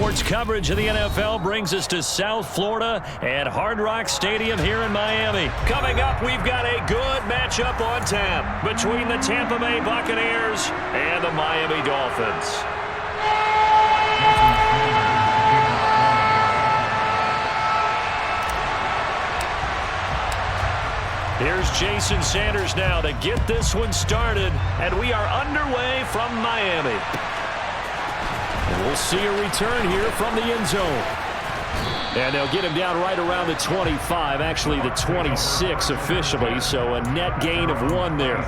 Sports coverage of the NFL brings us to South Florida at Hard Rock Stadium here in Miami. Coming up, we've got a good matchup on tap between the Tampa Bay Buccaneers and the Miami Dolphins. Here's Jason Sanders now to get this one started, and we are underway from Miami. And we'll see a return here from the end zone. And they'll get him down right around the 25, actually the 26 officially, so a net gain of 1 there.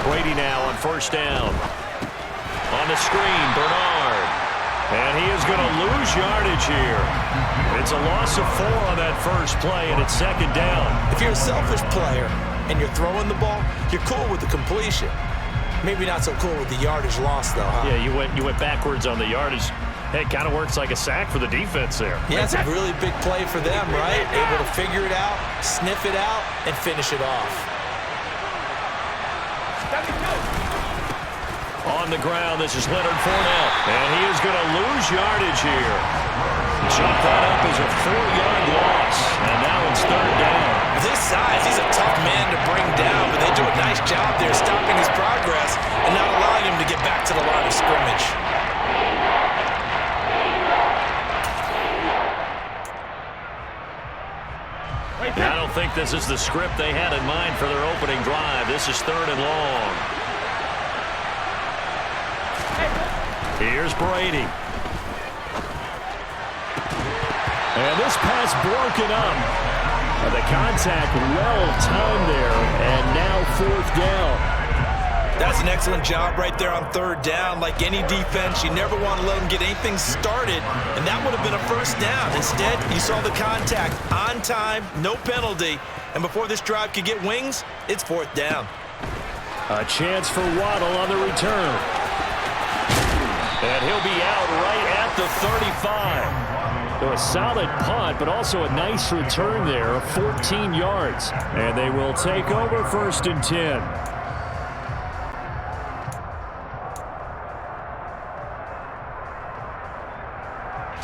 Brady now on first down. On the screen, Bernard. And he is going to lose yardage here. It's a loss of 4 on that first play, and it's second down. If you're a selfish player and you're throwing the ball, you're cool with the completion. Maybe not so cool with the yardage loss, though, huh? Yeah, you went backwards on the yardage. Hey, it kind of works like a sack for the defense there. Yeah, it's a really big play for them, right? Able to figure it out, sniff it out, and finish it off. On the ground, this is Leonard Fournette, and he is going to lose yardage here. Chop that up as a 4-yard loss, and now it's third down. With his size, he's a tough man to bring down, but they do a nice job there stopping his progress and not allowing him to get back to the line of scrimmage. I don't think this is the script they had in mind for their opening drive. This is third and long. Here's Brady. And this pass broken up. The contact well timed there, and now fourth down. That's an excellent job right there on third down. Like any defense, you never want to let them get anything started, and that would have been a first down. Instead, you saw the contact on time, no penalty, and before this drive could get wings, it's fourth down. A chance for Waddle on the return. And he'll be out right at the 35. So a solid punt, but also a nice return there of 14 yards. And they will take over first and 10.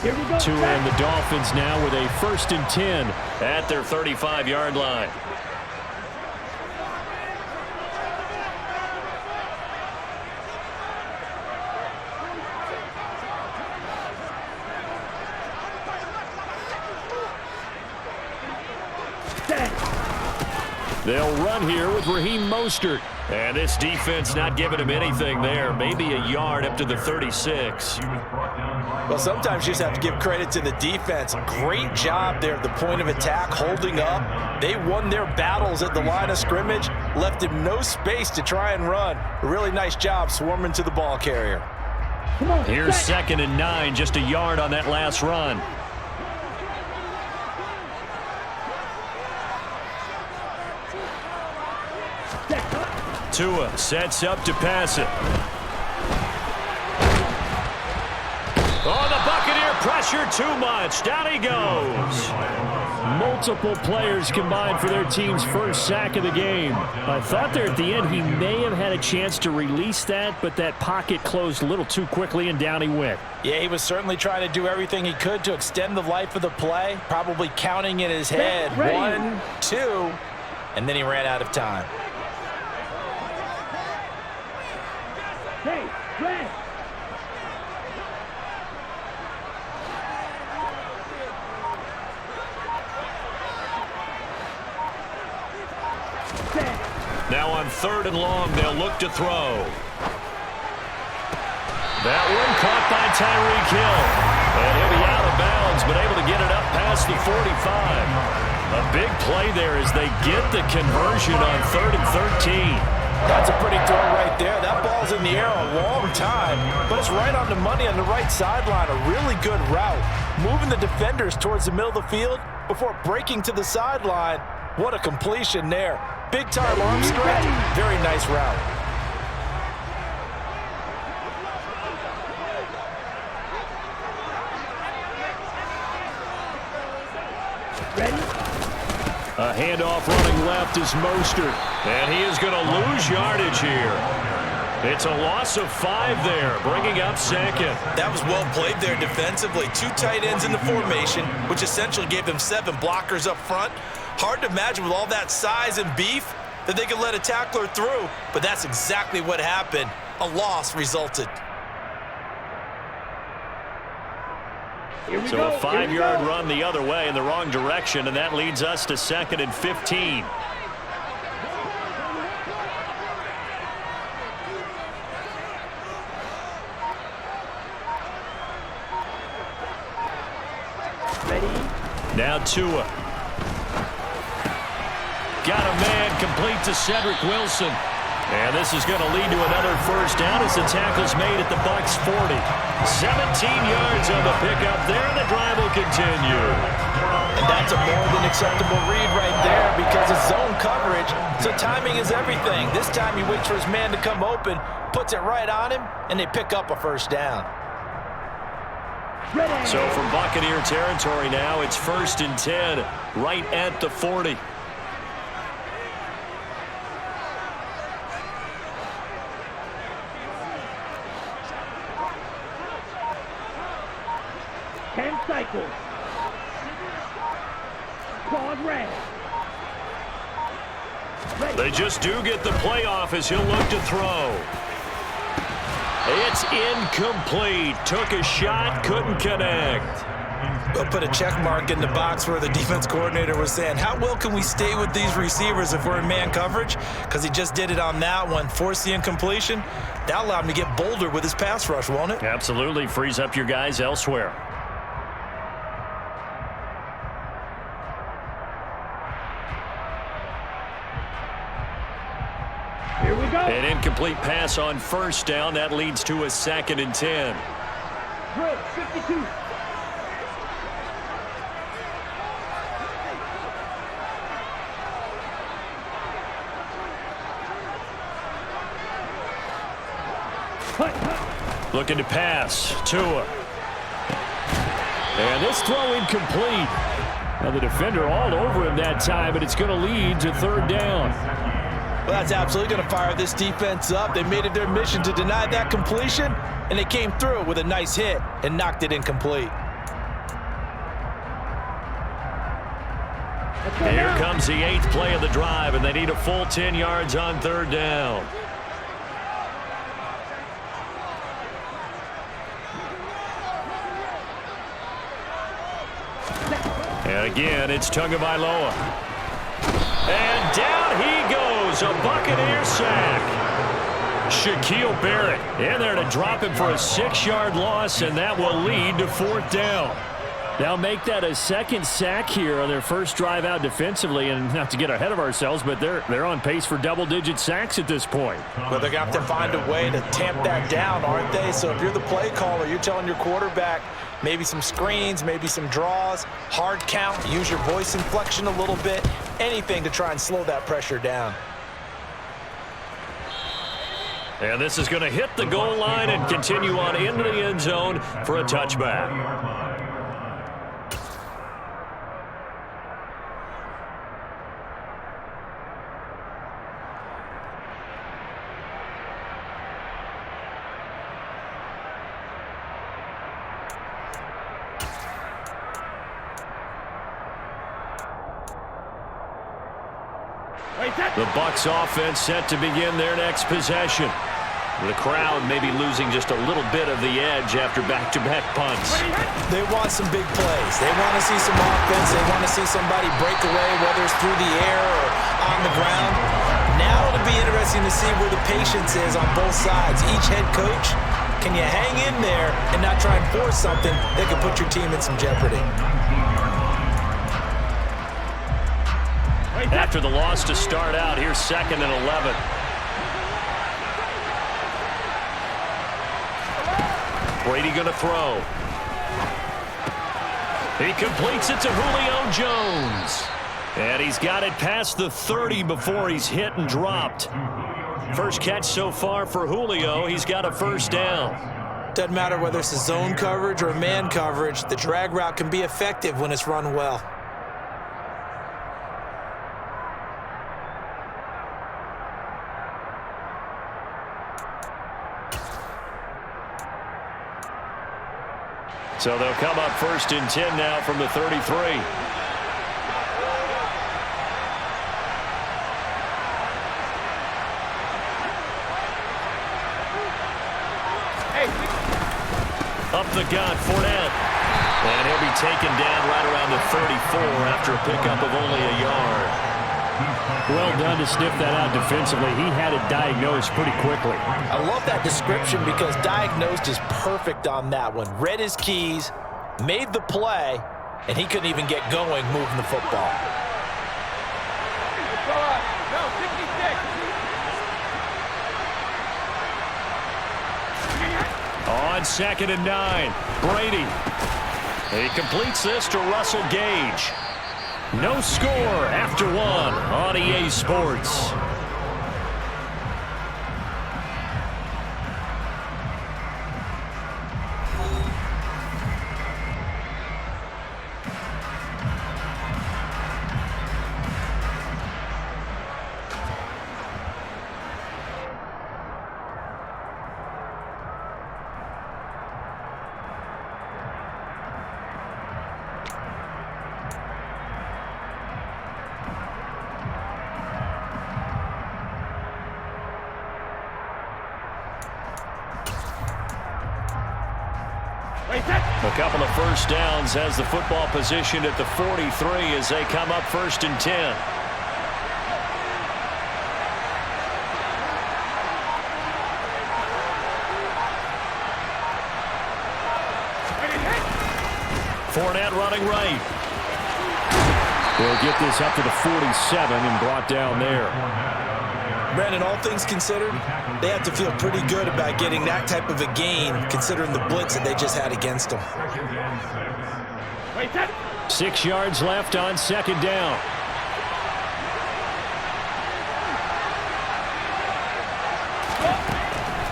Here we go. Tua and the Dolphins now with a first and 10 at their 35-yard line. They'll run here with Raheem Mostert. And this defense not giving him anything there. Maybe a yard up to the 36. Well, sometimes you just have to give credit to the defense. Great job there at the point of attack, holding up. They won their battles at the line of scrimmage, left him no space to try and run. A really nice job swarming to the ball carrier. Here's second and 9, just a yard on that last run. Tua sets up to pass it. Oh, the Buccaneer pressure too much. Down he goes. Multiple players combined for their team's first sack of the game. I thought there at the end he may have had a chance to release that, but that pocket closed a little too quickly and down he went. Yeah, he was certainly trying to do everything he could to extend the life of the play, probably counting in his head. 1, 2, and then he ran out of time. Hey, red. Now on third and long, they'll look to throw. That one caught by Tyreek Hill. And he'll be out of bounds, but able to get it up past the 45. A big play there as they get the conversion on 3rd and 13. That's a pretty throw right there. That ball's in the air a long time, but it's right on the money on the right sideline. A really good route. Moving the defenders towards the middle of the field before breaking to the sideline. What a completion there. Big-time arm strength. Very nice route. handoff running left is Mostert. And he is going to lose yardage here. It's a loss of 5 there, bringing up second. That was well played there defensively. 2 tight ends in the formation, which essentially gave them 7 blockers up front. Hard to imagine with all that size and beef that they could let a tackler through, but that's exactly what happened. A loss resulted. So a 5-yard run the other way in the wrong direction, and that leads us to 2nd and 15. Now Tua. Got a man complete to Cedric Wilson. And this is going to lead to another first down as the tackle's made at the Bucs 40. 17 yards on the pickup there, and the drive will continue. And that's a more than acceptable read right there because it's zone coverage, so timing is everything. This time he waits for his man to come open, puts it right on him, and they pick up a first down. So from Buccaneer territory now, it's 1st and 10, right at the 40. Cycles. Claude Red. They just do get the playoff as he'll look to throw. It's incomplete. Took a shot, couldn't connect. They'll put a check mark in the box where the defense coordinator was saying, how well can we stay with these receivers if we're in man coverage? Because he just did it on that one, forced the incompletion. That'll allow him to get bolder with his pass rush, won't it? Absolutely. Frees up your guys elsewhere. An incomplete pass on first down. That leads to a 2nd and 10. 52. Looking to pass. Tua. And this throw incomplete. Now the defender all over him that time, but it's going to lead to 3rd down. Well, that's absolutely going to fire this defense up. They made it their mission to deny that completion, and they came through with a nice hit and knocked it incomplete. Here comes the 8th play of the drive, and they need a full 10 yards on 3rd down. And again, it's Tagovailoa. And down he goes, a Buccaneer sack. Shaquille Barrett in there to drop him for a 6-yard loss, and that will lead to 4th down. Now make that a 2nd sack here on their first drive out defensively, and not to get ahead of ourselves, but they're on pace for double-digit sacks at this point. Well, they're going to have to find a way to tamp that down, aren't they? So if you're the play caller, you're telling your quarterback maybe some screens, maybe some draws, hard count, use your voice inflection a little bit, anything to try and slow that pressure down. And this is going to hit the goal line and continue on into the end zone for a touchback. The Bucs offense set to begin their next possession. The crowd may be losing just a little bit of the edge after back-to-back punts. They want some big plays. They want to see some offense. They want to see somebody break away, whether it's through the air or on the ground. Now it'll be interesting to see where the patience is on both sides. Each head coach, can you hang in there and not try and force something that could put your team in some jeopardy? After the loss to start out, here's 2nd and 11. Brady going to throw. He completes it to Julio Jones. And he's got it past the 30 before he's hit and dropped. First catch so far for Julio. He's got a first down. Doesn't matter whether it's a zone coverage or man coverage, the drag route can be effective when it's run well. So they'll come up 1st and 10 now from the 33. Up the gut, Fournette. And he'll be taken down right around the 34 after a pickup of only a yard. Well done to sniff that out defensively. He had it diagnosed pretty quickly. I love that description because diagnosed is perfect on that one. Read his keys, made the play, and he couldn't even get going moving the football. On 2nd and 9, Brady. He completes this to Russell Gage. No score after 1 on EA Sports. A couple of first downs has the football positioned at the 43 as they come up 1st and 10. Fournette running right. We'll get this up to the 47 and brought down there. Brandon, all things considered, they have to feel pretty good about getting that type of a gain considering the blitz that they just had against them. 6 yards left on 2nd down.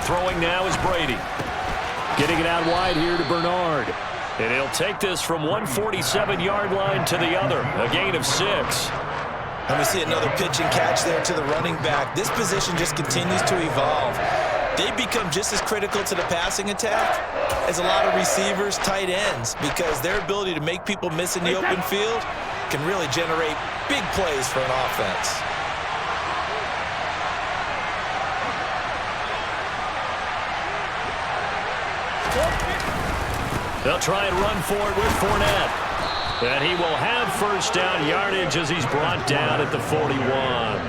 Throwing now is Brady. Getting it out wide here to Bernard. And he'll take this from 147-yard line to the other. A gain of 6. And we see another pitch and catch there to the running back. This position just continues to evolve. They become just as critical to the passing attack as a lot of receivers, tight ends, because their ability to make people miss in the open field can really generate big plays for an offense. They'll try and run for it with Fournette. And he will have first down yardage as he's brought down at the 41.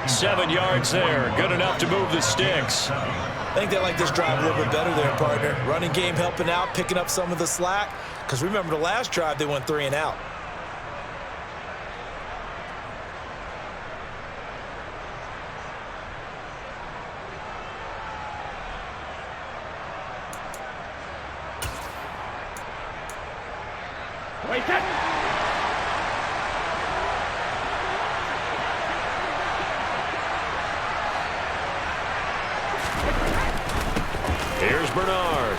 7 yards there. Good enough to move the sticks. I think they like this drive a little bit better there, partner. Running game helping out, picking up some of the slack. Because remember the last drive, they went 3 and out. Here's Bernard.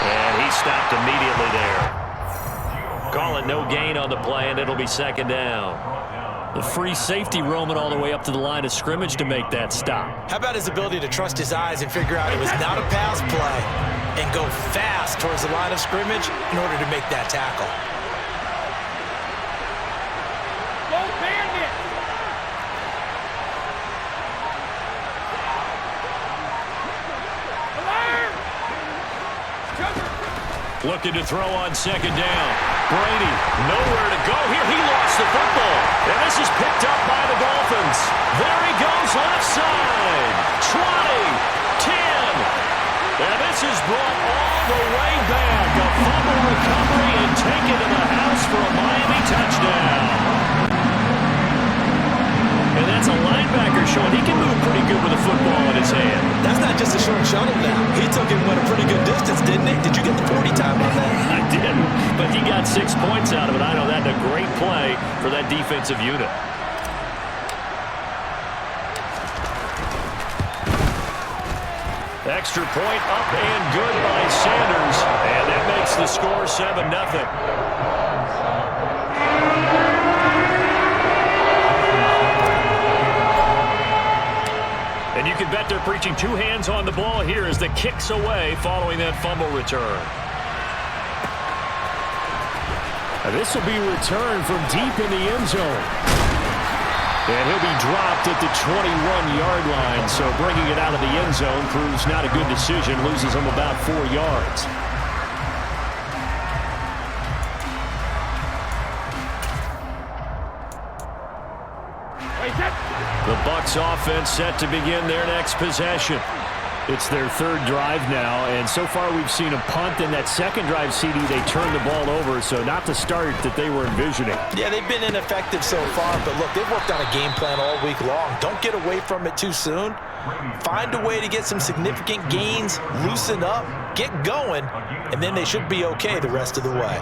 And he stopped immediately there. Calling no gain on the play, and it'll be 2nd down. The free safety roaming all the way up to the line of scrimmage to make that stop. How about his ability to trust his eyes and figure out it was not a pass play and go fast towards the line of scrimmage in order to make that tackle? Looking to throw on 2nd down. Brady, nowhere to go here. He lost the football. And this is picked up by the Dolphins. There he goes left side. 20, 10. And this is brought all the way back. A fumble recovery and taken to the house for a Miami touchdown. And that's a linebacker showing he can move pretty good with a football in his hand. That's not just a short shuttle now. He took it and went a pretty good distance, didn't he? Did you get the 40 time on that? I didn't, but he got 6 points out of it. I know that's a great play for that defensive unit. Extra point up and good by Sanders. And that makes the score 7-0. And you You can bet they're preaching two hands on the ball here as the kick's away following that fumble return. This will be returned from deep in the end zone. And he'll be dropped at the 21-yard line, so bringing it out of the end zone proves not a good decision, loses him about 4 yards. The Bucs offense set to begin their next possession. It's their third drive now, and so far we've seen a punt. In that second drive, CD, they turned the ball over, so not the start that they were envisioning. Yeah, they've been ineffective so far, but look, they've worked on a game plan all week long. Don't get away from it too soon. Find a way to get some significant gains, loosen up, get going, and then they should be okay the rest of the way.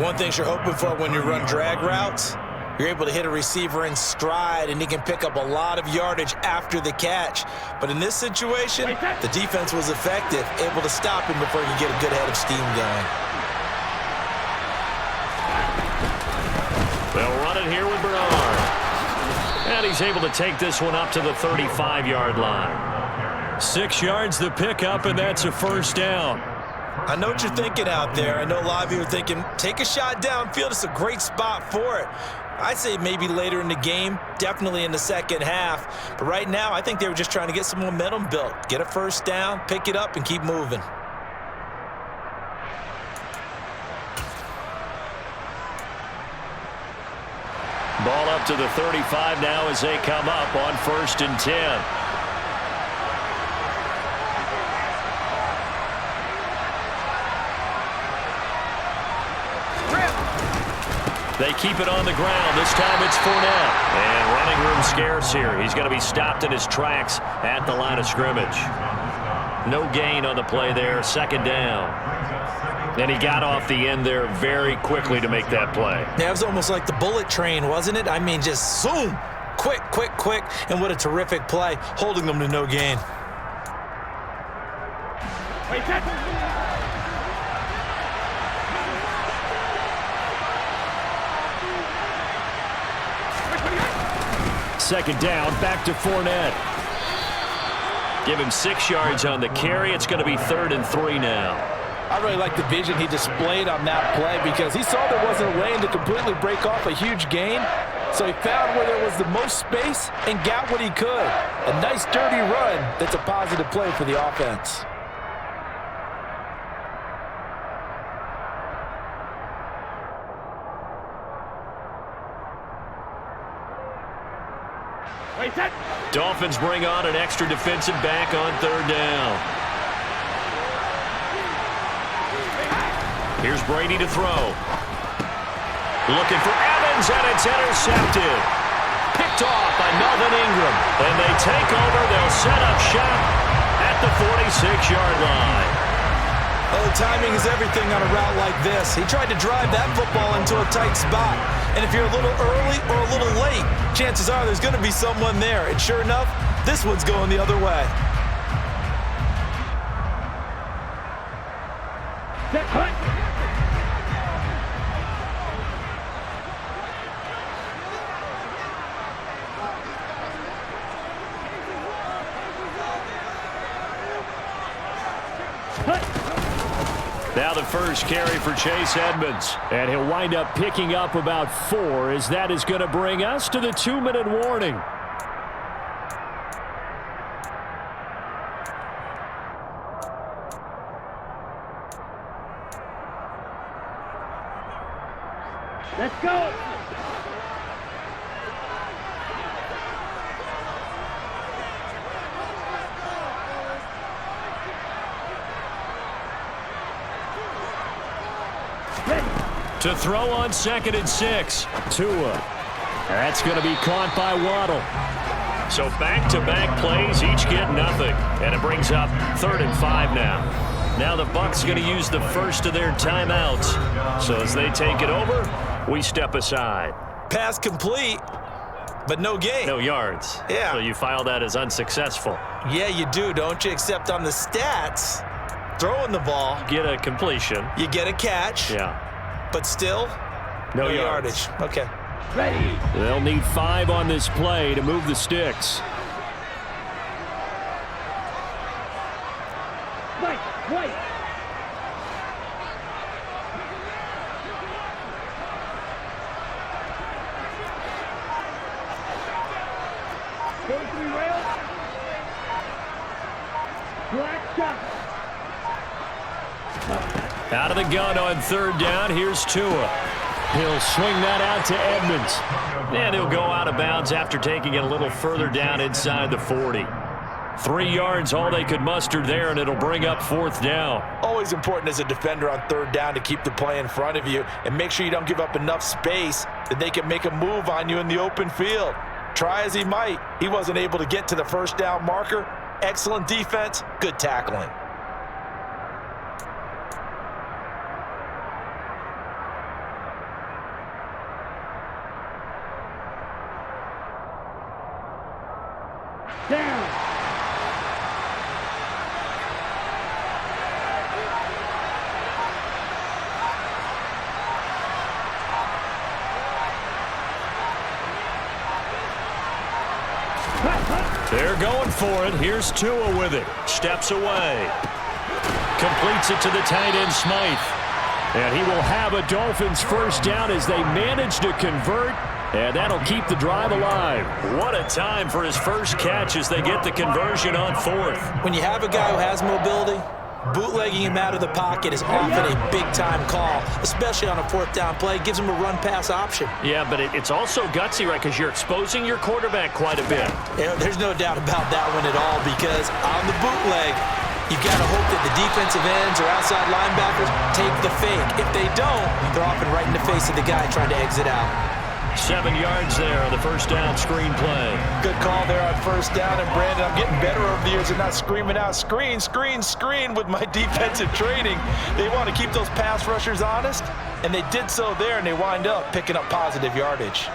One thing you're hoping for when you run drag routes, you're able to hit a receiver in stride, and he can pick up a lot of yardage after the catch. But in this situation, the defense was effective, able to stop him before he could get a good head of steam going. They'll run it here with Bernard. And he's able to take this one up to the 35-yard line. 6 yards the pickup, and that's a first down. I know what you're thinking out there. I know a lot of you are thinking, take a shot downfield. It's a great spot for it. I'd say maybe later in the game, definitely in the second half. But right now, I think they were just trying to get some momentum built. Get a first down, pick it up, and keep moving. Ball up to the 35 now as they come up on 1st and 10. They keep it on the ground. This time it's Fournette. And running room scarce here. He's going to be stopped in his tracks at the line of scrimmage. No gain on the play there. Second down. And he got off the end there very quickly to make that play. Yeah, it was almost like the bullet train, wasn't it? I mean, just zoom. Quick, quick, quick. And what a terrific play, holding them to no gain. Second down, back to Fournette. Give him 6 yards on the carry. It's going to be 3rd and 3 now. I really like the vision he displayed on that play because he saw there wasn't a lane to completely break off a huge gain. So he found where there was the most space and got what he could. A nice dirty run that's a positive play for the offense. Dolphins bring on an extra defensive back on 3rd down. Here's Brady to throw. Looking for Evans, and it's intercepted. Picked off by Melvin Ingram. And they take over. They'll set up shop at the 46-yard line. Oh, timing is everything on a route like this. He tried to drive that football into a tight spot. And if you're a little early or a little late, chances are there's going to be someone there. And sure enough, this one's going the other way. Now the first carry for Chase Edmonds. And he'll wind up picking up about 4 as that is going to bring us to the 2-minute warning. Let's go. To throw on 2nd and 6. Tua. That's going to be caught by Waddle. So back-to-back plays, each get nothing. And it brings up 3rd and 5 now. Now the Bucs going to use the first of their timeouts. So as they take it over, we step aside. Pass complete, but no gain. No yards. Yeah. So you file that as unsuccessful. Yeah, you do, don't you? Except on the stats, throwing the ball. Get a completion. You get a catch. Yeah. But still, no yardage. Okay. Ready. They'll need 5 on this play to move the sticks. Spike, White. Black shot. Out of the gun on third down. Here's Tua. He'll swing that out to Edmonds. And he'll go out of bounds after taking it a little further down inside the 40. 3 yards, all they could muster there, and it'll bring up fourth down. Always important as a defender on third down to keep the play in front of you and make sure you don't give up enough space that they can make a move on you in the open field. Try as he might, he wasn't able to get to the first down marker. Excellent defense, good tackling. Down. They're going for it. Here's Tua with it. Steps away. Completes it to the tight end, Smythe. And he will have a Dolphins first down as they manage to convert. And that'll keep the drive alive. What a time for his first catch as they get the conversion on fourth. When you have a guy who has mobility, bootlegging him out of the pocket is often a big-time call, especially on a fourth down play. Gives him a run-pass option. Yeah, but it's also gutsy, right, because you're exposing your quarterback quite a bit. Yeah, there's no doubt about that one at all, because on the bootleg, you've got to hope that the defensive ends or outside linebackers take the fake. If they don't, they're often right in the face of the guy trying to exit out. 7 yards there on the first down screen play. Good call there on first down. And, Brandon, I'm getting better over the years and not screaming out, screen, screen, screen with my defensive training. They want to keep those pass rushers honest, and they did so there, and they wind up picking up positive yardage.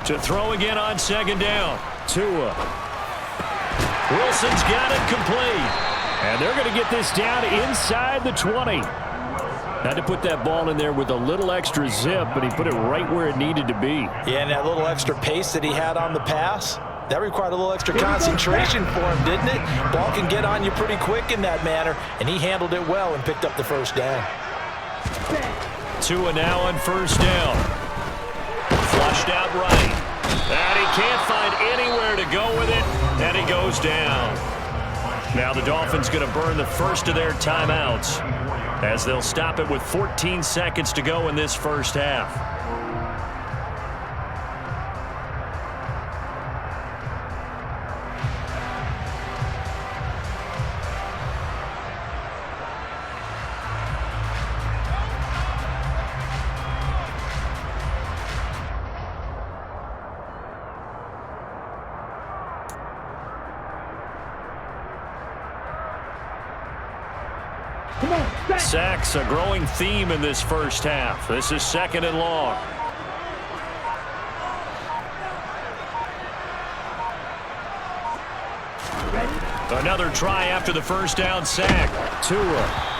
To throw again on second down. Tua. Wilson's got it complete. And they're going to get this down inside the 20. Had to put that ball in there with a little extra zip, but he put it right where it needed to be. Yeah, and that little extra pace that he had on the pass, that required a little extra concentration for him, didn't it? Ball can get on you pretty quick in that manner, and he handled it well and picked up the first down. Tua now on first down. Flushed out right. And he can't find anywhere to go with it, and he goes down. Now the Dolphins going to burn the first of their timeouts as they'll stop it with 14 seconds to go in this first half. Sacks, a growing theme in this first half. This is second and long. Another try after the first down sack. Tua.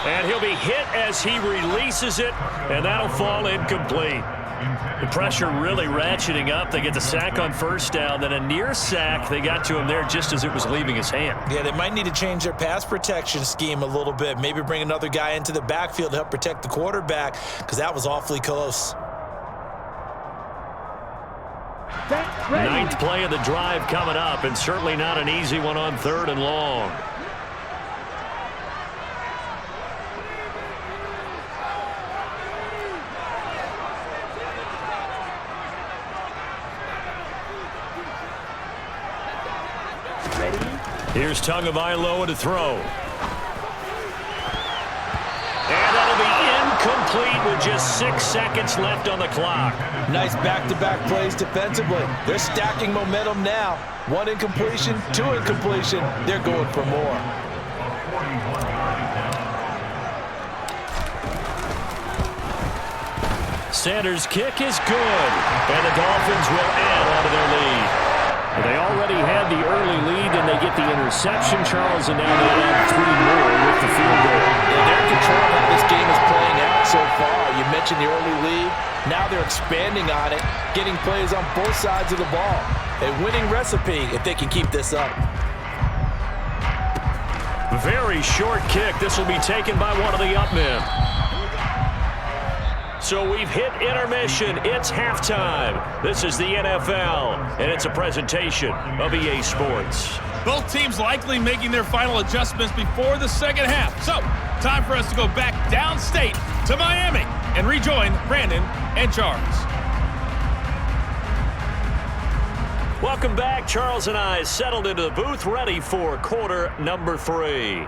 And he'll be hit as he releases it, and that'll fall incomplete. The pressure really ratcheting up. They get the sack on first down, then a near sack. They got to him there just as it was leaving his hand. Yeah, they might need to change their pass protection scheme a little bit. Maybe bring another guy into the backfield to help protect the quarterback, because that was awfully close. Ninth play of the drive coming up, and certainly not an easy one on third and long. Here's Tagovailoa to throw. And that'll be incomplete with just 6 seconds left on the clock. Nice back-to-back plays defensively. They're stacking momentum now. 1 incompletion, 2 incompletion. They're going for more. Sanders' kick is good. And the Dolphins will add on to their lead. They already had the early lead, and they get the interception, Charles, and now they add 3 more with the field goal. Yeah, they're in control of how this game is playing out so far. You mentioned the early lead. Now they're expanding on it, getting plays on both sides of the ball. A winning recipe if they can keep this up. Very short kick. This will be taken by one of the up men. So we've hit intermission. It's halftime. This is the NFL, and it's a presentation of EA Sports. Both teams likely making their final adjustments before the second half. So, time for us to go back downstate to Miami and rejoin Brandon and Charles. Welcome back. Charles and I settled into the booth, ready for quarter number 3.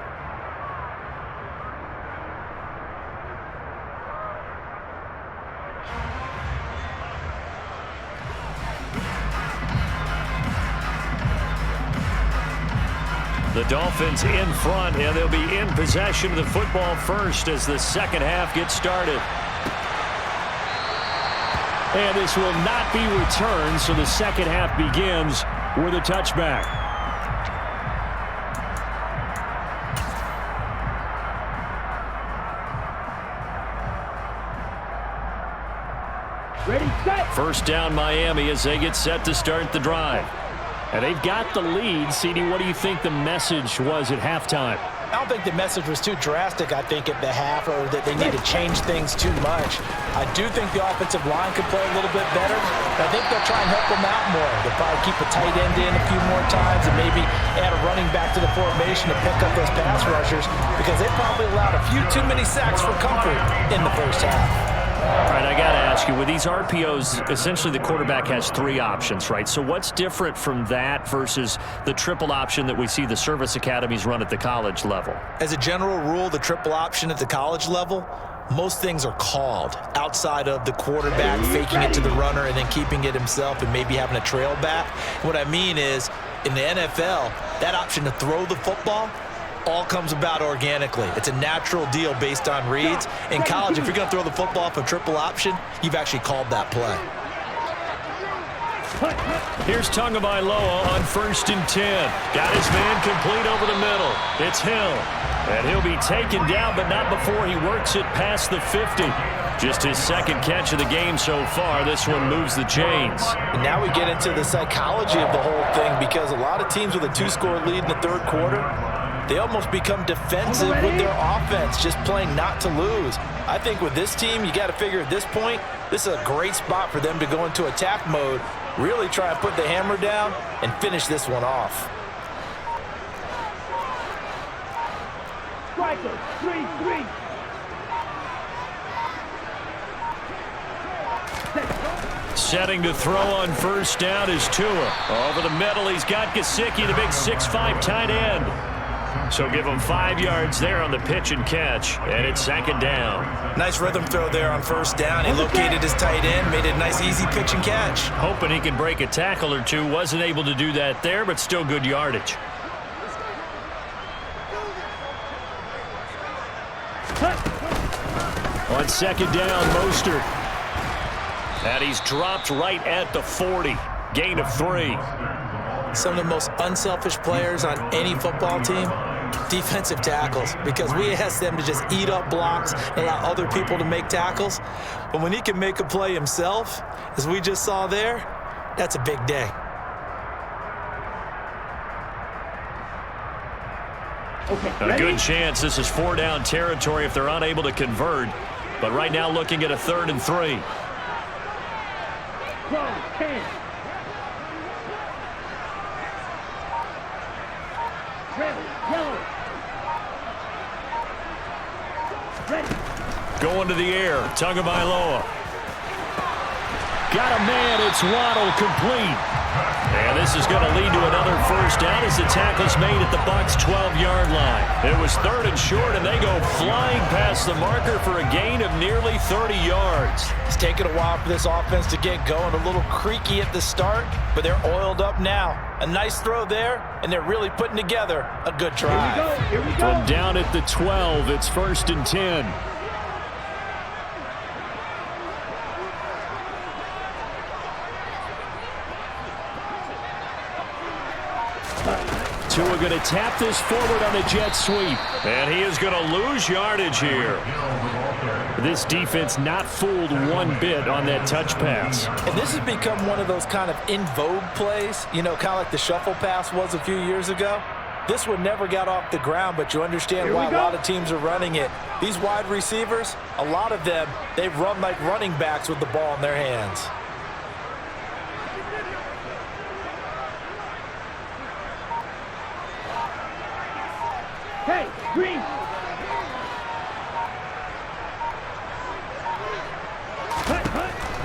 The Dolphins in front, and they'll be in possession of the football first as the second half gets started. And this will not be returned, so the second half begins with a touchback. Ready, set. First down Miami as they get set to start the drive. And they've got the lead. CD, what do you think the message was at halftime? I don't think the message was too drastic, I think, at the half, or that they need to change things too much. I do think the offensive line could play a little bit better. I think they'll try and help them out more. They'll probably keep a tight end in a few more times and maybe add a running back to the formation to pick up those pass rushers, because they probably allowed a few too many sacks for comfort in the first half. All right, I got to ask you, with these RPOs, essentially the quarterback has 3 options, right? So what's different from that versus the triple option that we see the service academies run at the college level? As a general rule, the triple option at the college level, most things are called outside of the quarterback faking it to the runner and then keeping it himself and maybe having a trail back. What I mean is, in the NFL, that option to throw the football all comes about organically. It's a natural deal based on reads. In college, if you're going to throw the football off a triple option, you've actually called that play. Here's Tagovailoa on 1st and 10. Got his man complete over the middle. It's Hill. And he'll be taken down, but not before he works it past the 50. Just his second catch of the game so far. This one moves the chains. And now we get into the psychology of the whole thing, because a lot of teams with a 2-score lead in the third quarter, they almost become defensive with their offense, just playing not to lose. I think with this team, you got to figure at this point, this is a great spot for them to go into attack mode, really try and put the hammer down and finish this one off. Striker, 3-3. Setting to throw on first down is Tua. Over the middle, he's got Gesicki, the big 6'5" tight end. So give him 5 yards there on the pitch and catch, and it's second down. Nice rhythm throw there on first down. He located his tight end, made it a nice easy pitch and catch. Hoping he can break a tackle or two. Wasn't able to do that there, but still good yardage. On second down, Mostert. And he's dropped right at the 40. Gain of 3. Some of the most unselfish players on any football team, defensive tackles, because we ask them to just eat up blocks and allow other people to make tackles. But when he can make a play himself, as we just saw there, that's a big day. A good chance this is 4-down territory if they're unable to convert. But right now looking at a 3rd and 3. Going to the air, Tagovailoa. Got a man, it's Waddle, complete. And this is going to lead to another first down as the tackle's made at the Bucs' 12-yard line. It was 3rd and short, and they go flying past the marker for a gain of nearly 30 yards. It's taken a while for this offense to get going. A little creaky at the start, but they're oiled up now. A nice throw there, and they're really putting together a good drive. Here we go. From down at the 12, it's 1st and 10. Tua going to tap this forward on the jet sweep. And he is going to lose yardage here. This defense not fooled one bit on that touch pass. And this has become one of those kind of in vogue plays, you know, kind of like the shuffle pass was a few years ago. This one never got off the ground, but you understand why a lot of teams are running it. These wide receivers, a lot of them, they run like running backs with the ball in their hands. Hey, green.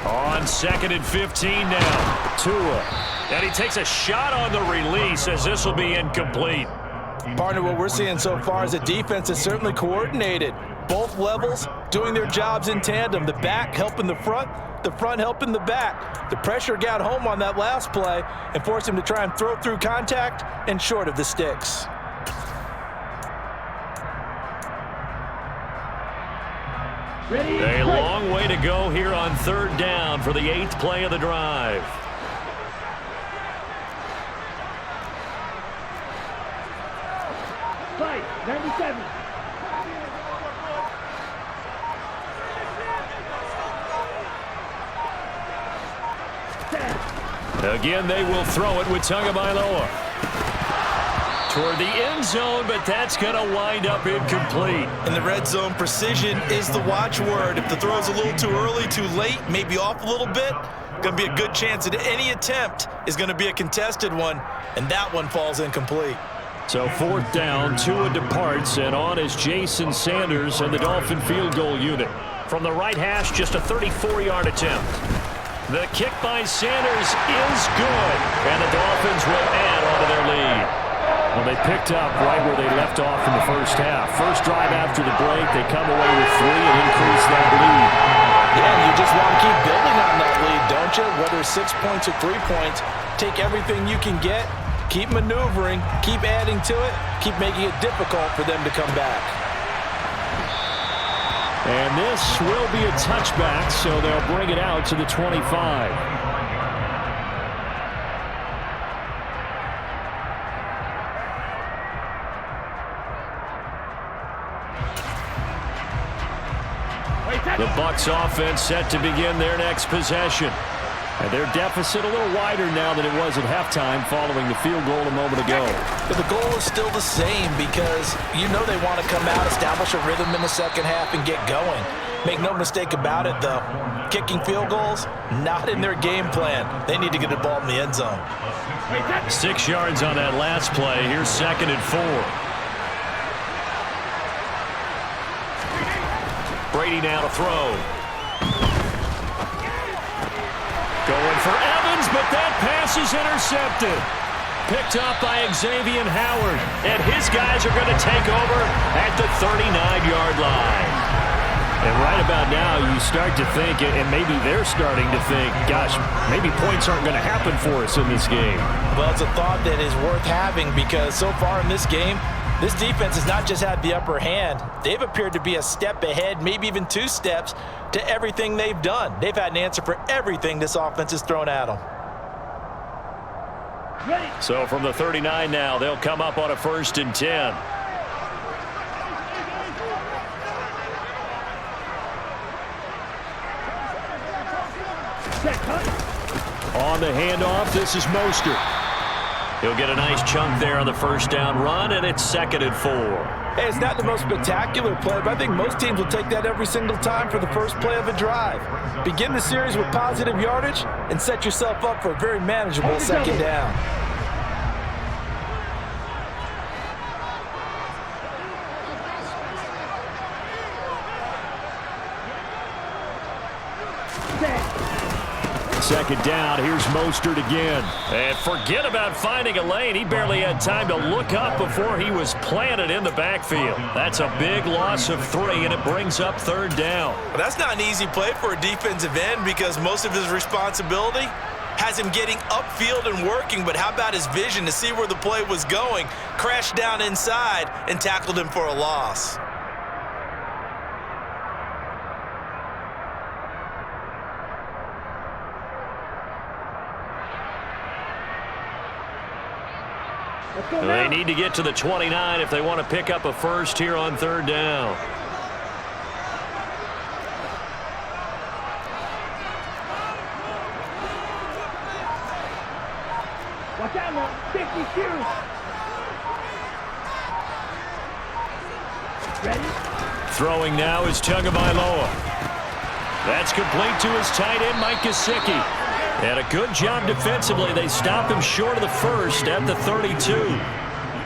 On 2nd and 15 now. Tua. And he takes a shot on the release as this will be incomplete. Partner, what we're seeing so far is the defense is certainly coordinated. Both levels doing their jobs in tandem. The back helping the front helping the back. The pressure got home on that last play and forced him to try and throw through contact and short of the sticks. A long way to go here on 3rd down for the 8th play of the drive. Fight, 97. Again, they will throw it with Tagovailoa toward the end zone, but that's going to wind up incomplete. In the red zone, precision is the watchword. If the throw's a little too early, too late, maybe off a little bit, going to be a good chance that any attempt is going to be a contested one, and that one falls incomplete. So 4th down, Tua departs, and on is Jason Sanders and the Dolphin field goal unit. From the right hash, just a 34-yard attempt. The kick by Sanders is good, and the Dolphins will add on to their lead. Well, they picked up right where they left off in the first half. First drive after the break, they come away with 3 and increase that lead. Yeah, you just want to keep building on that lead, don't you? Whether it's 6 points or 3 points, take everything you can get, keep maneuvering, keep adding to it, keep making it difficult for them to come back. And this will be a touchback, so they'll bring it out to the 25. The Bucs offense set to begin their next possession. And their deficit a little wider now than it was at halftime following the field goal a moment ago. But the goal is still the same because you know they want to come out, establish a rhythm in the second half, and get going. Make no mistake about it, though. Kicking field goals, not in their game plan. They need to get the ball in the end zone. 6 yards on that last play. Here's 2nd and 4. Brady now to throw. Going for Evans, but that pass is intercepted. Picked up by Xavier Howard, and his guys are going to take over at the 39-yard line. And right about now, you start to think, and maybe they're starting to think, gosh, maybe points aren't going to happen for us in this game. Well, it's a thought that is worth having because so far in this game, this defense has not just had the upper hand. They've appeared to be a step ahead, maybe even 2 steps, to everything they've done. They've had an answer for everything this offense has thrown at them. So from the 39 now, they'll come up on a 1st and 10. On the handoff, this is Mostert. He'll get a nice chunk there on the 1st down run, and it's 2nd and 4. Hey, it's not the most spectacular play, but I think most teams will take that every single time for the first play of a drive. Begin the series with positive yardage and set yourself up for a very manageable 2nd down. Second down, here's Mostert again. And forget about finding a lane. He barely had time to look up before he was planted in the backfield. That's a big loss of 3, and it brings up 3rd down. But that's not an easy play for a defensive end because most of his responsibility has him getting upfield and working, but how about his vision to see where the play was going, crashed down inside, and tackled him for a loss. They need to get to the 29 if they want to pick up a first here on third down. Watch out now. 52. Ready? Throwing now is Tagovailoa. That's complete to his tight end, Mike Gesicki. And a good job defensively. They stop him short of the first at the 32.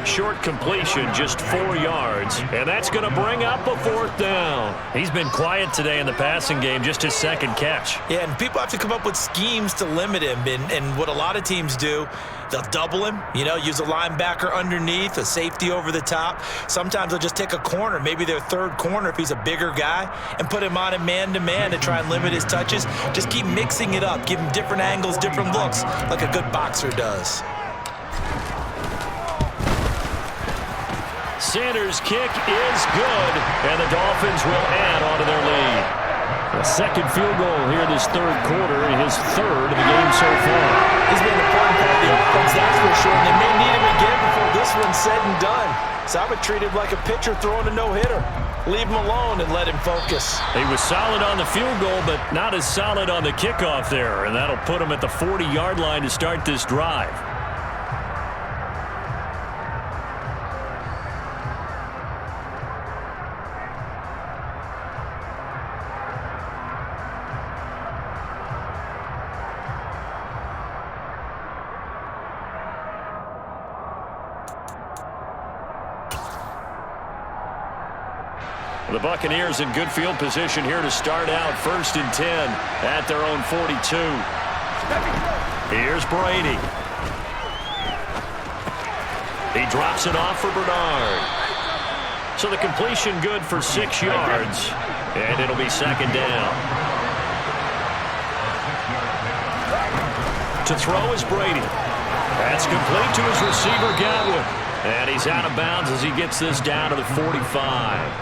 Short completion, just 4 yards. And that's going to bring up a fourth down. He's been quiet today in the passing game, just his second catch. Yeah, and people have to come up with schemes to limit him. And what a lot of teams do, they'll double him, use a linebacker underneath, a safety over the top. Sometimes they'll just take a corner, maybe their third corner if he's a bigger guy, and put him on a man-to-man to try and limit his touches. Just keep mixing it up, give him different angles, different looks, like a good boxer does. Sanders' kick is good, and the Dolphins will add on to their lead. A second field goal here this third quarter, his third of the game so far. He's been an important part of the offense, that's for sure, and they may need him again before this one's said and done. So I would treat him like a pitcher throwing a no-hitter. Leave him alone and let him focus. He was solid on the field goal, but not as solid on the kickoff there, and that'll put him at the 40-yard line to start this drive. The Buccaneers in good field position here to start out 1st and 10 at their own 42. Here's Brady. He drops it off for Bernard. So the completion good for 6 yards, and it'll be second down. To throw is Brady. That's complete to his receiver, Godwin. And he's out of bounds as he gets this down to the 45.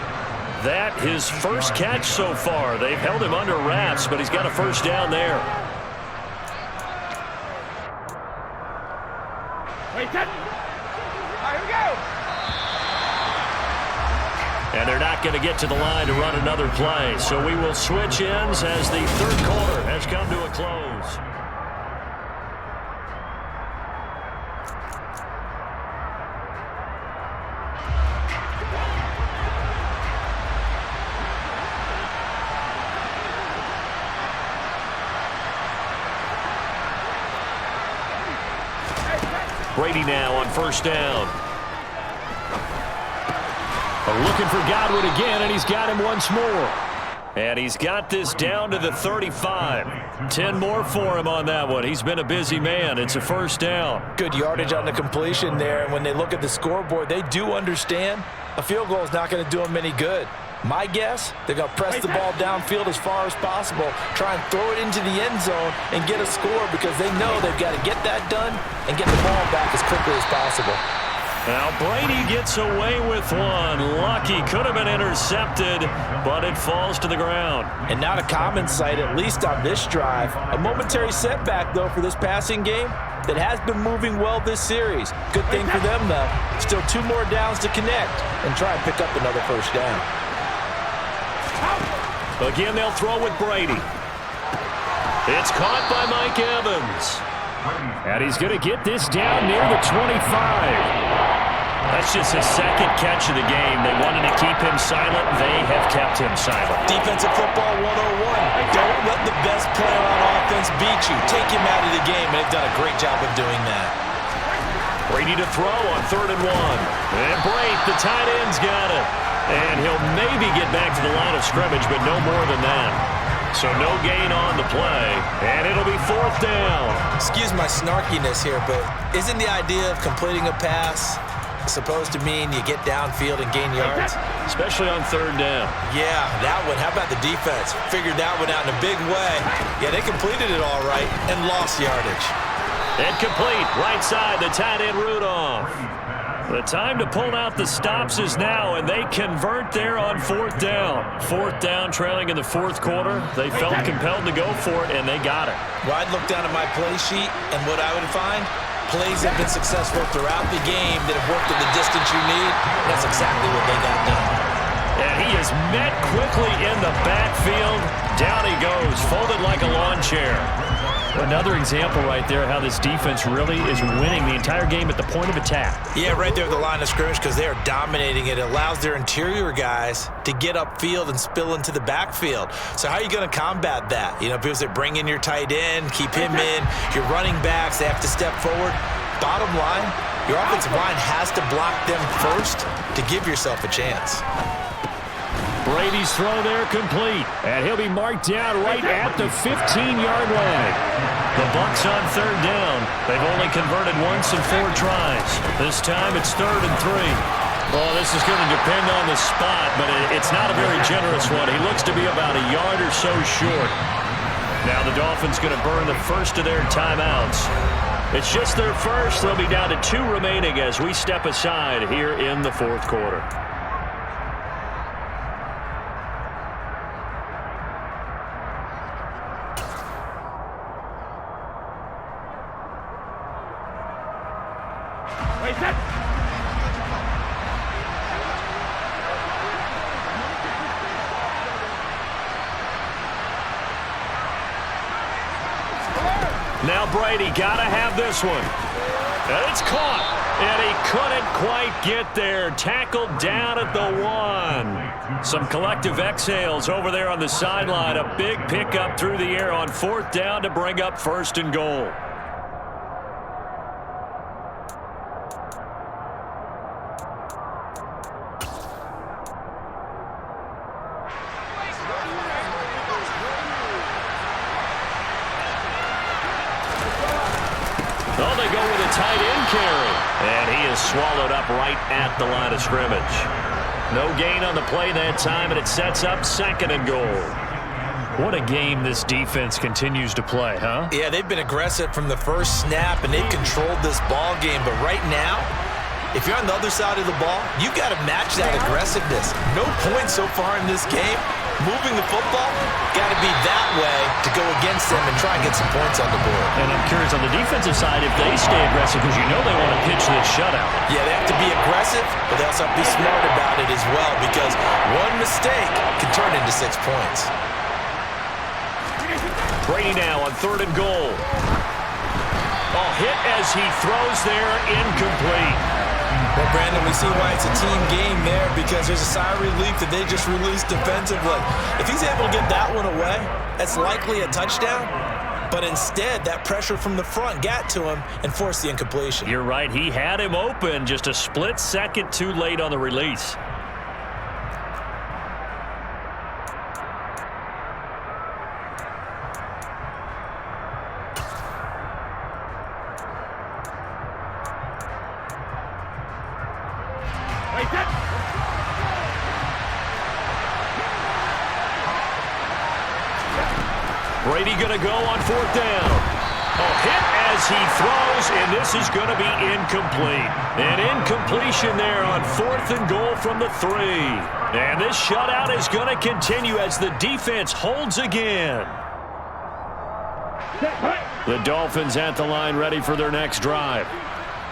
That his first catch so far. They've held him under wraps, but he's got a first down there. Wait, here we go. And they're not going to get to the line to run another play. So we will switch ends as the third quarter has come to a close. Brady now on first down. Looking for Godwin again, and he's got him once more. And he's got this down to the 35. 10 more for him on that one. He's been a busy man. It's a first down. Good yardage on the completion there. And when they look at the scoreboard, they do understand a field goal is not going to do them any good. My guess, they're going to press the ball downfield as far as possible, try and throw it into the end zone and get a score because they know they've got to get that done and get the ball back as quickly as possible. Now Brady gets away with one. Lucky, could have been intercepted, but it falls to the ground. And not a common sight, at least on this drive. A momentary setback, though, for this passing game that has been moving well this series. Good thing for them, though. Still 2 more downs to connect and try and pick up another first down. Again, they'll throw with Brady. It's caught by Mike Evans. And he's going to get this down near the 25. That's just his second catch of the game. They wanted to keep him silent. They have kept him silent. Defensive football 101. Don't let the best player on offense beat you. Take him out of the game, and they've done a great job of doing that. Brady to throw on 3rd and 1. And Brate, the tight end's got it. And he'll maybe get back to the line of scrimmage, but no more than that. So no gain on the play, and it'll be 4th down. Excuse my snarkiness here, but isn't the idea of completing a pass supposed to mean you get downfield and gain yards? Especially on 3rd down. Yeah, that one. How about the defense? Figured that one out in a big way. Yeah, they completed it all right and lost yardage. And complete, right side, the tight end Rudolph. The time to pull out the stops is now, and they convert there on 4th down. 4th down, trailing in the 4th quarter. They felt compelled to go for it, and they got it. Well, I'd look down at my play sheet, and what I would find, Plays have been successful throughout the game that have worked at the distance you need. That's exactly what they got done. And he is met quickly in the backfield. Down he goes, folded like a lawn chair. Another example right there how this defense really is winning the entire game at the point of attack. Yeah, right there at the line of scrimmage because they are dominating it. It allows their interior guys to get upfield and spill into the backfield. So how are you going to combat that? You know, because they bring in your tight end, keep him in. Your running backs, they have to step forward. Bottom line, your offensive line has to block them first to give yourself a chance. Brady's throw there complete. And he'll be marked down right at the 15-yard line. The Bucs on third down. They've only converted once in 4 tries. This time it's 3rd and 3. Well, this is going to depend on the spot, but it's not a very generous one. He looks to be about a yard or so short. Now the Dolphins going to burn the first of their timeouts. It's just their first. They'll be down to 2 remaining as we step aside here in the 4th quarter. Wait, set. Now Brady got to have this one. And it's caught. And he couldn't quite get there. Tackled down at the 1. Some collective exhales over there on the sideline. A big pickup through the air on 4th down to bring up 1st and goal. Oh, they go with a tight end carry. And he is swallowed up right at the line of scrimmage. No gain on the play that time, and it sets up 2nd and goal. What a game this defense continues to play, huh? Yeah, they've been aggressive from the first snap, and they've controlled this ball game. But right now, if you're on the other side of the ball, you've got to match that aggressiveness. No points so far in this game. Moving the football, got to be that way to go against them and try and get some points on the board. And I'm curious on the defensive side if they stay aggressive because you know they want to pitch this shutout. Yeah, they have to be aggressive, but they also have to be smart about it as well because one mistake can turn into 6 points. Brady now on 3rd and goal. Oh, hit as he throws there, incomplete. Well, Brandon, we see why it's a team game there because there's a sigh of relief that they just released defensively. If he's able to get that one away, that's likely a touchdown. But instead, that pressure from the front got to him and forced the incompletion. You're right. He had him open just a split second too late on the release. Wait, set. Brady going to go on 4th down. Oh, hit as he throws, and this is going to be incomplete. An incompletion there on 4th and goal from the 3. And this shutout is going to continue as the defense holds again. The Dolphins at the line ready for their next drive.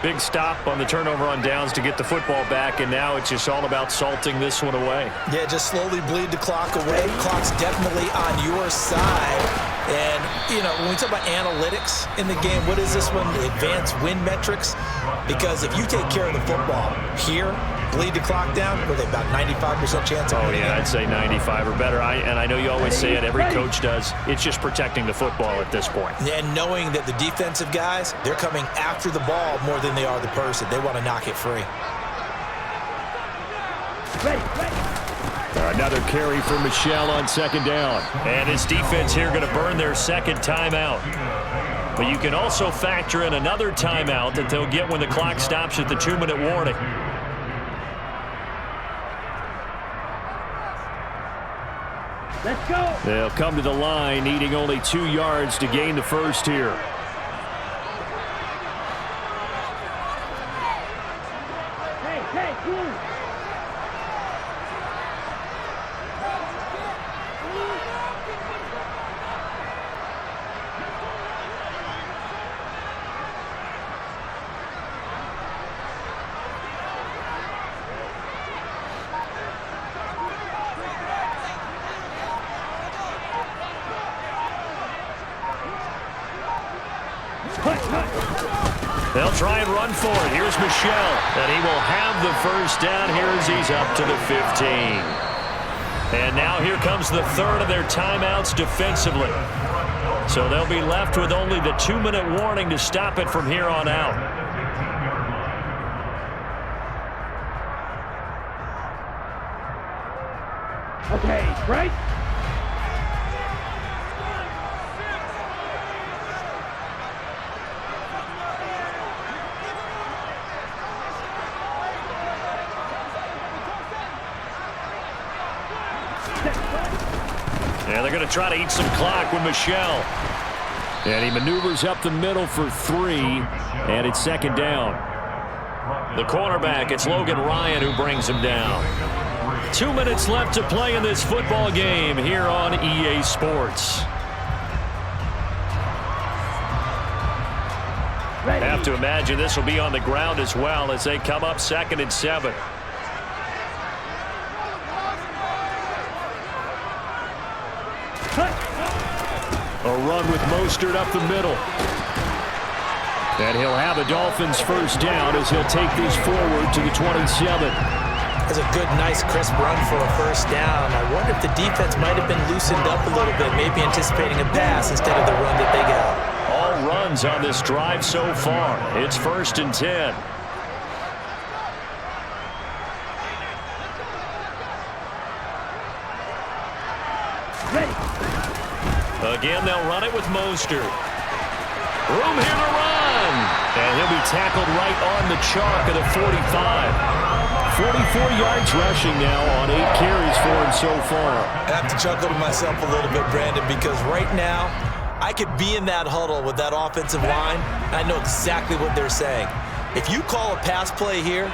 Big stop on the turnover on downs to get the football back, and now it's just all about salting this one away. Yeah, just slowly bleed the clock away. Clock's definitely on your side. And, you know, when we talk about analytics in the game, what is this one? The advanced win metrics? Because if you take care of the football here, bleed the clock down, what are they, about 95% chance of winning? Oh, yeah, I'd say 95 or better. And I know you always say it, every coach does. It's just protecting the football at this point. And knowing that the defensive guys, they're coming after the ball more than they are the person. They want to knock it free. Another carry for Michelle on 2nd down. And his defense here going to burn their 2nd timeout. But you can also factor in another timeout that they'll get when the clock stops at the 2-minute warning. Let's go. They'll come to the line, needing only 2 yards to gain the first here. Hey, cool. They'll try and run for it. Here's Michel, and he will have the first down here as he's up to the 15. And now here comes the third of their timeouts defensively. So they'll be left with only the 2-minute warning to stop it from here on out. Okay, right? Yeah, they're going to try to eat some clock with Michel. And he maneuvers up the middle for 3, and it's second down. The cornerback, it's Logan Ryan who brings him down. 2 minutes left to play in this football game here on EA Sports. Ready. Have to imagine this will be on the ground as well as they come up 2nd and 7. A run with Mostert up the middle. And he'll have a Dolphins first down as he'll take this forward to the 27. That's a good, nice, crisp run for a first down. I wonder if the defense might have been loosened up a little bit, maybe anticipating a pass instead of the run that they got. All runs on this drive so far. It's 1st and 10. Again, they'll run it with Mostert. Room here to run. And he'll be tackled right on the chalk of the 45. 44 yards rushing now on 8 carries for him so far. I have to chuckle to myself a little bit, Brandon, because right now I could be in that huddle with that offensive line, and I know exactly what they're saying. If you call a pass play here,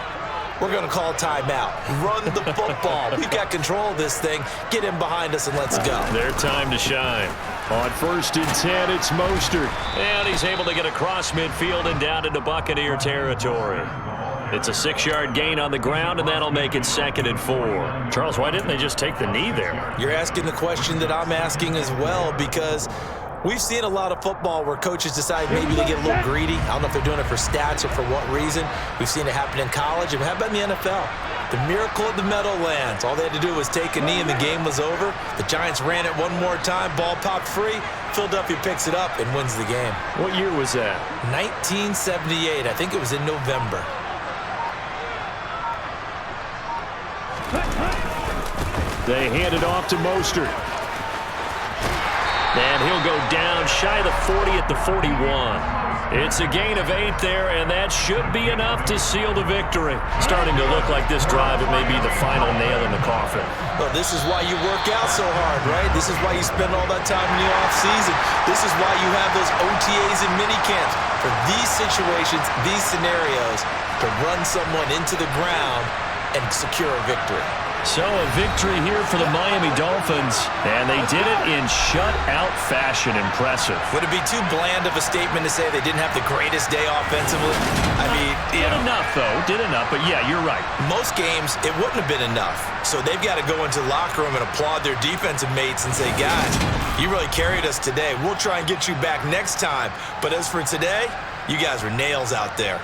we're going to call timeout. Run the football. We've got control of this thing. Get him behind us and let's go. Their time to shine. On 1st and 10, it's Mostert. And he's able to get across midfield and down into Buccaneer territory. It's a 6-yard gain on the ground, and that'll make it 2nd and 4. Charles, why didn't they just take the knee there? You're asking the question that I'm asking as well, because we've seen a lot of football where coaches decide maybe they get a little greedy. I don't know if they're doing it for stats or for what reason. We've seen it happen in college. And how about in the NFL? The miracle of the Meadowlands. All they had to do was take a knee and the game was over. The Giants ran it one more time. Ball popped free. Philadelphia picks it up and wins the game. What year was that? 1978. I think it was in November. They hand it off to Mostert. And he'll go down shy of the 40 at the 41. It's a gain of 8 there, and that should be enough to seal the victory. Starting to look like this drive, it may be the final nail in the coffin. Well, this is why you work out so hard, right? This is why you spend all that time in the offseason. This is why you have those OTAs and minicamps. For these situations, these scenarios, to run someone into the ground and secure a victory. So a victory here for the Miami Dolphins, and they did it in shutout fashion. Impressive. Would it be too bland of a statement to say they didn't have the greatest day offensively? I mean, did enough, though. Did enough, but yeah, you're right. Most games, it wouldn't have been enough. So they've got to go into the locker room and applaud their defensive mates and say, guys, you really carried us today. We'll try and get you back next time. But as for today, you guys were nails out there.